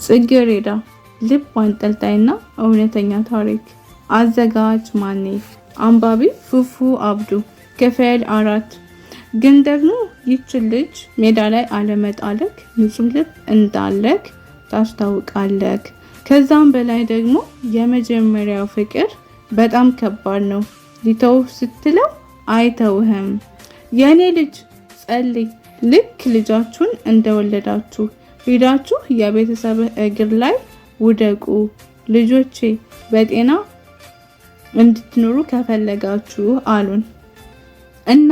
ጽጌረዳ ልብ አንጠልጣይና እውነተኛ ታሪክ። አዘጋጅ ማኔ፣ አንባቢ ፉፉ አብዱ። ክፍል 4። ግን ደግሞ ይችን ልጅ ሜዳ ላይ አለመጣለክ ንጹህ ልብ እንዳለክ ታስታውቃለክ። ከዛም በላይ ደግሞ የመጀመሪያው ፍቅር በጣም ከባድ ነው። ሊተውህ ስትለው አይተውህም። የኔ ልጅ ጸልይ። ልክ ልጃችሁን እንደወለዳችሁ ሄዳችሁ የቤተሰብህ እግር ላይ ውደቁ። ልጆቼ በጤና እንድትኖሩ ከፈለጋችሁ አሉን። እና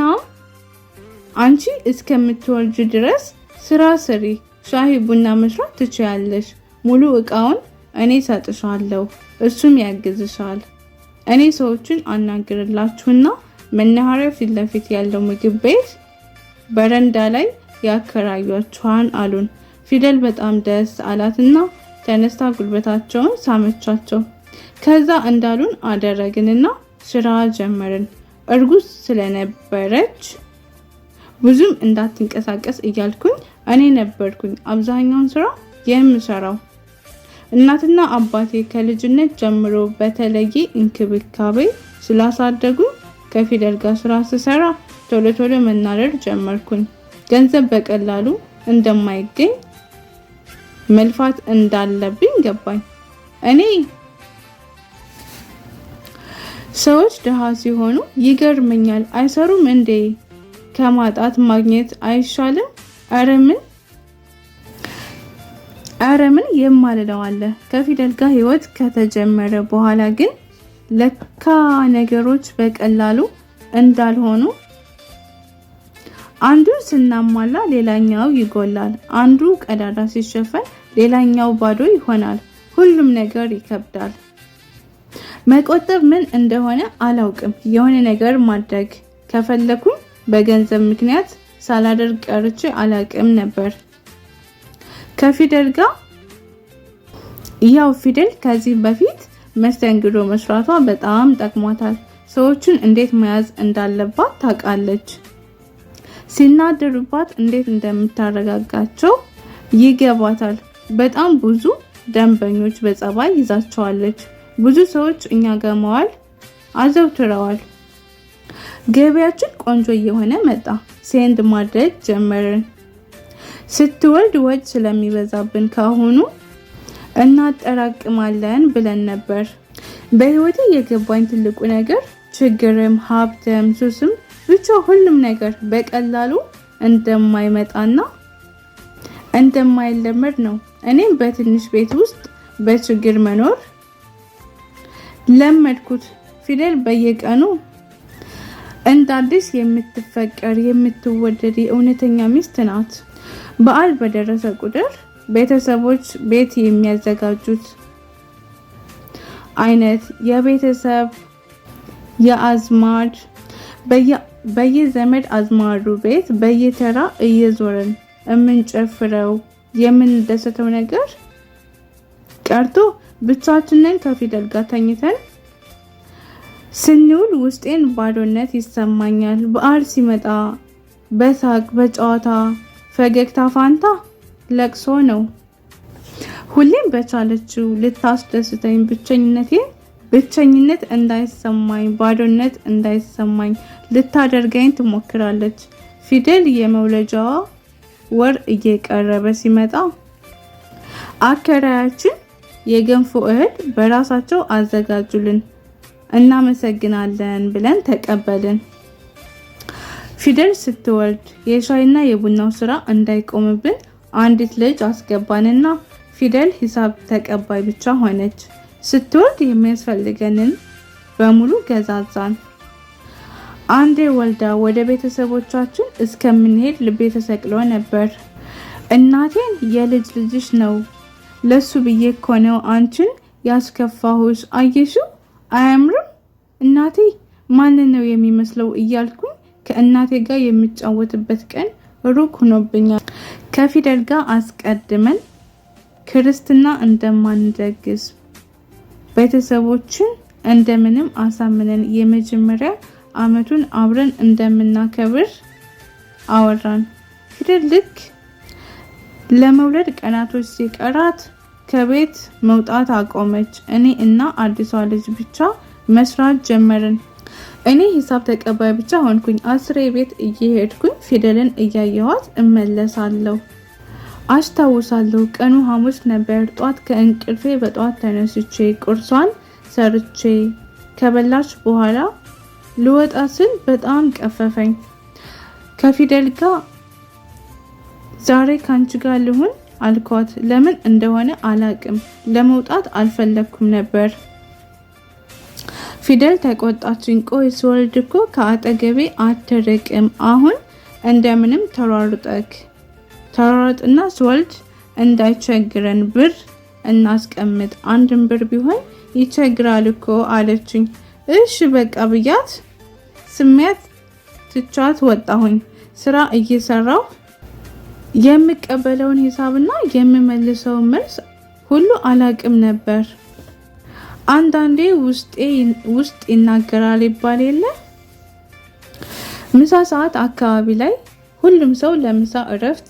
አንቺ እስከምትወልጂ ድረስ ስራ ስሪ፣ ሻሂ ቡና መስራት ትችያለሽ። ሙሉ እቃውን እኔ ሰጥሻለሁ፣ እሱም ያግዝሻል። እኔ ሰዎችን አናግርላችሁና መናኸሪያ ፊት ለፊት ያለው ምግብ ቤት በረንዳ ላይ ያከራያችኋን አሉን። ፊደል በጣም ደስ አላትና ተነስታ ጉልበታቸውን ሳመቻቸው። ከዛ እንዳሉን አደረግንና ስራ ጀመርን። እርጉዝ ስለነበረች ብዙም እንዳትንቀሳቀስ እያልኩኝ እኔ ነበርኩኝ አብዛኛውን ስራ የምሰራው። እናትና አባቴ ከልጅነት ጀምሮ በተለየ እንክብካቤ ስላሳደጉኝ ከፊደል ጋር ስራ ስሰራ ቶሎ ቶሎ መናደድ ጀመርኩኝ። ገንዘብ በቀላሉ እንደማይገኝ መልፋት እንዳለብኝ ገባኝ። እኔ ሰዎች ድሃ ሲሆኑ ይገርመኛል። አይሰሩም እንዴ? ከማጣት ማግኘት አይሻልም? ኧረ ምን የማልለው አለ። ከፊደል ጋር ህይወት ከተጀመረ በኋላ ግን ለካ ነገሮች በቀላሉ እንዳልሆኑ፣ አንዱን ስናሟላ ሌላኛው ይጎላል፣ አንዱ ቀዳዳ ሲሸፈን ሌላኛው ባዶ ይሆናል። ሁሉም ነገር ይከብዳል። መቆጠብ ምን እንደሆነ አላውቅም። የሆነ ነገር ማድረግ ከፈለኩኝ በገንዘብ ምክንያት ሳላደርግ ቀርቼ አላውቅም ነበር። ከፊደል ጋር ያው ፊደል ከዚህ በፊት መስተንግዶ መስራቷ በጣም ጠቅሟታል። ሰዎችን እንዴት መያዝ እንዳለባት ታውቃለች። ሲናደሩባት እንዴት እንደምታረጋጋቸው ይገባታል። በጣም ብዙ ደንበኞች በጸባይ ይዛቸዋለች። ብዙ ሰዎች እኛ ጋር መዋል አዘውትረዋል። ገበያችን ቆንጆ እየሆነ መጣ። ሴንድ ማድረግ ጀመርን። ስትወልድ ወጭ ስለሚበዛብን ካሁኑ እናጠራቅማለን ብለን ነበር። በህይወቴ የገባኝ ትልቁ ነገር ችግርም ሀብትም ሱስም ብቻ ሁሉም ነገር በቀላሉ እንደማይመጣና እንደማይለመድ ነው። እኔም በትንሽ ቤት ውስጥ በችግር መኖር ለመድኩት። ፊደል በየቀኑ እንደ አዲስ የምትፈቀር የምትወደድ የእውነተኛ ሚስት ናት። በዓል በደረሰ ቁጥር ቤተሰቦች ቤት የሚያዘጋጁት አይነት የቤተሰብ የአዝማድ በየዘመድ አዝማዱ ቤት በየተራ እየዞርን የምንጨፍረው የምንደሰተው ነገር ቀርቶ ብቻችንን ከፊደል ጋር ተኝተን ስንውል ውስጤን ባዶነት ይሰማኛል። በዓል ሲመጣ በሳቅ በጨዋታ ፈገግታ ፋንታ ለቅሶ ነው። ሁሌም በቻለችው ልታስደስተኝ ብቸኝነት እንዳይሰማኝ ባዶነት እንዳይሰማኝ ልታደርገኝ ትሞክራለች። ፊደል የመውለጃዋ ወር እየቀረበ ሲመጣ አከራያችን የገንፎ እህል በራሳቸው አዘጋጁልን። እናመሰግናለን ብለን ተቀበልን። ፊደል ስትወልድ የሻይና የቡናው ስራ እንዳይቆምብን አንዲት ልጅ አስገባንና ፊደል ሂሳብ ተቀባይ ብቻ ሆነች። ስትወልድ የሚያስፈልገንን በሙሉ ገዛዛን። አንዴ ወልዳ ወደ ቤተሰቦቻችን እስከምንሄድ ልቤ ተሰቅሎ ነበር። እናቴን የልጅ ልጅሽ ነው ለሱ ብዬ እኮ ነው አንቺን ያስከፋሁሽ፣ አየሽው አያምርም? እናቴ ማንን ነው የሚመስለው እያልኩኝ ከእናቴ ጋር የምጫወትበት ቀን ሩቅ ሆኖብኛል። ከፊደል ጋር አስቀድመን ክርስትና እንደማንደግስ ቤተሰቦችን እንደምንም አሳምነን የመጀመሪያ አመቱን አብረን እንደምናከብር አወራን። ፊደል ልክ ለመውለድ ቀናቶች ሲቀራት ከቤት መውጣት አቆመች። እኔ እና አዲሷ ልጅ ብቻ መስራት ጀመርን። እኔ ሂሳብ ተቀባይ ብቻ ሆንኩኝ። 10 ቤት እየሄድኩኝ ፊደልን እያየኋት እመለሳለሁ። አስታውሳለሁ ቀኑ ሐሙስ ነበር። ጧት ከእንቅልፌ በጧት ተነስቼ ቁርሷን ሰርቼ ከበላች በኋላ ልወጣ ስል በጣም ቀፈፈኝ። ከፊደል ጋር ዛሬ ካንቺ ጋር ልሁን አልኳት። ለምን እንደሆነ አላቅም። ለመውጣት አልፈለኩም ነበር። ፊደል ተቆጣችኝ። ቆይ ስወልድ እኮ ከአጠገቤ አትርቅም። አሁን እንደምንም ተሯሩጥና ስወልድ እንዳይቸግረን ብር እናስቀምጥ። 1 ብር ቢሆን ይቸግራል እኮ አለችኝ። እሺ በቃ ብያት ስሜት ትቻት ወጣሁኝ። ስራ እየሰራሁ የምቀበለውን ሂሳብና የምመልሰውን መልስ ሁሉ አላቅም ነበር። አንዳንዴ ውስጥ ይናገራል ይባል የለ። ምሳ ሰዓት አካባቢ ላይ ሁሉም ሰው ለምሳ እረፍት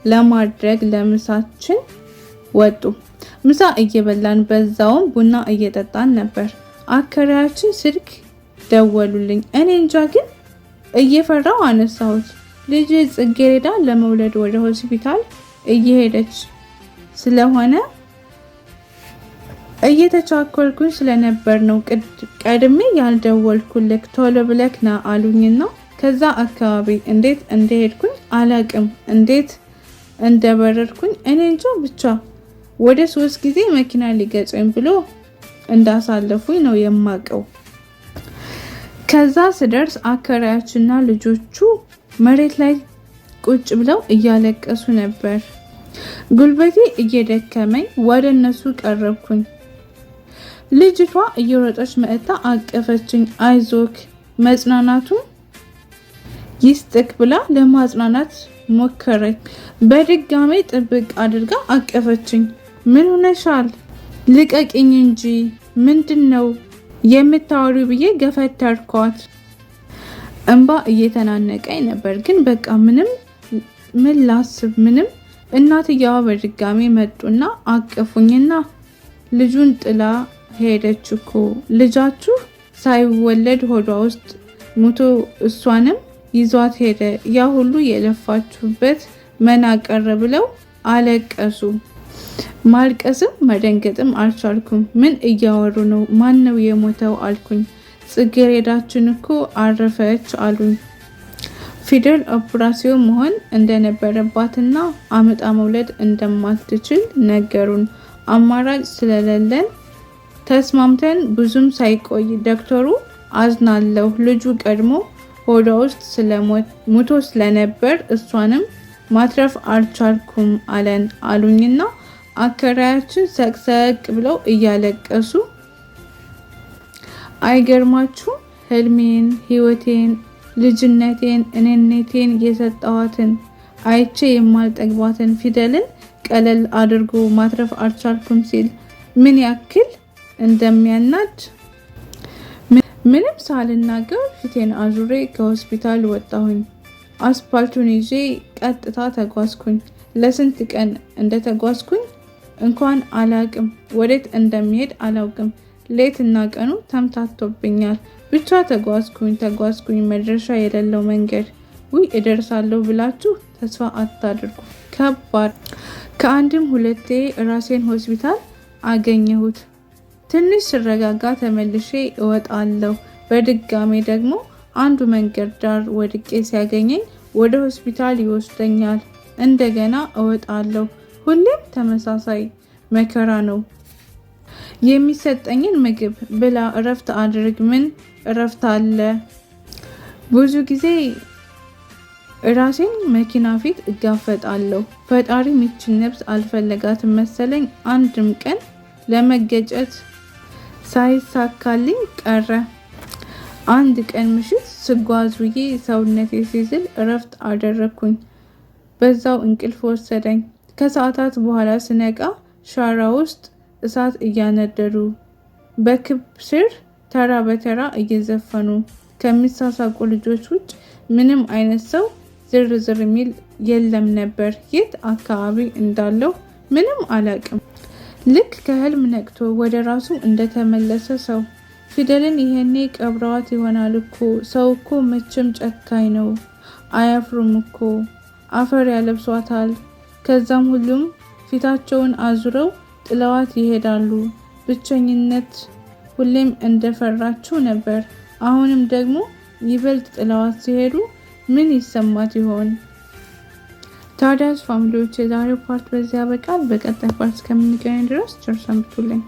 ለማድረግ ለምሳችን ወጡ። ምሳ እየበላን በዛውም ቡና እየጠጣን ነበር። አከራያችን ስልክ ደወሉልኝ። እኔ እንጃ ግን እየፈራው አነሳሁት። ልጅ ጽጌረዳ ለመውለድ ወደ ሆስፒታል እየሄደች ስለሆነ እየተቻኮልኩኝ ስለነበር ነው ቀድሜ ያልደወልኩልክ። ቶሎ ብለክ ና አሉኝና ከዛ አካባቢ እንዴት እንደሄድኩኝ አላቅም። እንዴት እንደበረርኩኝ እኔ እንጃ ብቻ ወደ 3 ጊዜ መኪና ሊገጨኝ ብሎ እንዳሳለፉኝ ነው የማቀው። ከዛ ስደርስ አከራያችንና ልጆቹ መሬት ላይ ቁጭ ብለው እያለቀሱ ነበር። ጉልበቴ እየደከመኝ ወደ እነሱ ቀረብኩኝ። ልጅቷ እየሮጠች መጥታ አቀፈችኝ። አይዞክ መጽናናቱን ይስጥክ ብላ ለማጽናናት ሞከረች። በድጋሜ ጥብቅ አድርጋ አቀፈችኝ። ምን ሆነሻል? ልቀቂኝ እንጂ ምንድነው የምታወሪው ብዬ ገፈተርኳት። እንባ እየተናነቀኝ ነበር፣ ግን በቃ ምን ላስብ ምንም። እናትየዋ በድጋሜ መጡና አቀፉኝና ልጁን ጥላ ሄደች እኮ ልጃችሁ ሳይወለድ ሆዷ ውስጥ ሙቶ እሷንም ይዟት ሄደ። ያ ሁሉ የለፋችሁበት መና ቀረ ብለው አለቀሱ። ማልቀስም መደንገጥም አልቻልኩም። ምን እያወሩ ነው? ማን ነው የሞተው አልኩኝ። ጽጌረዳችን እኮ አረፈች አሉኝ። ፊደል ኦፕራሲዮን መሆን እንደነበረባትና አመጣ መውለድ እንደማትችል ነገሩን። አማራጭ ስለሌለን ተስማምተን ብዙም ሳይቆይ ዶክተሩ አዝናለሁ ልጁ ቀድሞ ሆዷ ውስጥ ሙቶ ስለነበር እሷንም ማትረፍ አልቻልኩም አሉኝና አከራያችን ሰቅሰቅ ብለው እያለቀሱ አይገርማችሁም? ህልሜን፣ ህይወቴን፣ ልጅነቴን፣ እኔነቴን የሰጠዋትን አይቼ የማልጠግባትን ፊደልን ቀለል አድርጎ ማትረፍ አልቻልኩም ሲል ምን ያክል እንደሚያናድ ምንም ሳልናገር ፊቴን አዙሬ ከሆስፒታል ወጣሁኝ። አስፓልቱን ይዤ ቀጥታ ተጓዝኩኝ። ለስንት ቀን እንደተጓዝኩኝ እንኳን አላቅም። ወዴት እንደሚሄድ አላውቅም። ሌትና ቀኑ ተምታቶብኛል። ብቻ ተጓዝኩኝ መድረሻ የሌለው መንገድ። እደርሳለሁ ብላችሁ ተስፋ አታድርጉ። ከባድ። ከአንድም ሁለቴ ራሴን ሆስፒታል አገኘሁት። ትንሽ ስረጋጋ ተመልሼ እወጣለሁ። በድጋሜ ደግሞ አንዱ መንገድ ዳር ወድቄ ሲያገኘኝ ወደ ሆስፒታል ይወስደኛል። እንደገና እወጣለሁ። ሁሌም ተመሳሳይ መከራ ነው። የሚሰጠኝን ምግብ ብላ፣ እረፍት አድርግ። ምን እረፍት አለ? ብዙ ጊዜ ራሴን መኪና ፊት እጋፈጣለሁ። ፈጣሪ ሚችን ነፍስ አልፈለጋትም መሰለኝ። አንድም ቀን ለመገጨት ሳይሳካልኝ ቀረ። አንድ ቀን ምሽት ስጓዝ ውዬ ሰውነቴ ሲዝል እረፍት አደረኩኝ። በዛው እንቅልፍ ወሰደኝ። ከሰዓታት በኋላ ስነቃ ሻራ ውስጥ እሳት እያነደዱ በክብ ስር ተራ በተራ እየዘፈኑ ከሚሳሳቁ ልጆች ውጭ ምንም አይነት ሰው ዝር የሚል የለም ነበር። የት አካባቢ እንዳለው ምንም አላቅም። ልክ ከህልም ነቅቶ ወደ ራሱ እንደተመለሰ ሰው። ፊደልን ይሄኔ ቀብረዋት ይሆናል እኮ። ሰው እኮ መቼም ጨካኝ ነው። አያፍሩም እኮ አፈር ያለብሷታል። ከዛም ሁሉም ፊታቸውን አዙረው ጥለዋት ይሄዳሉ። ብቸኝነት ሁሌም እንደፈራችው ነበር። አሁንም ደግሞ ይበልጥ ጥለዋት ሲሄዱ ምን ይሰማት ይሆን? ታዲያስ ፋሚሊዎች የዛሬው ፓርት በዚህ ያበቃል። በቀጣይ ፓርት እስከምንገናኝ ድረስ ቸር ሰንብቱልኝ።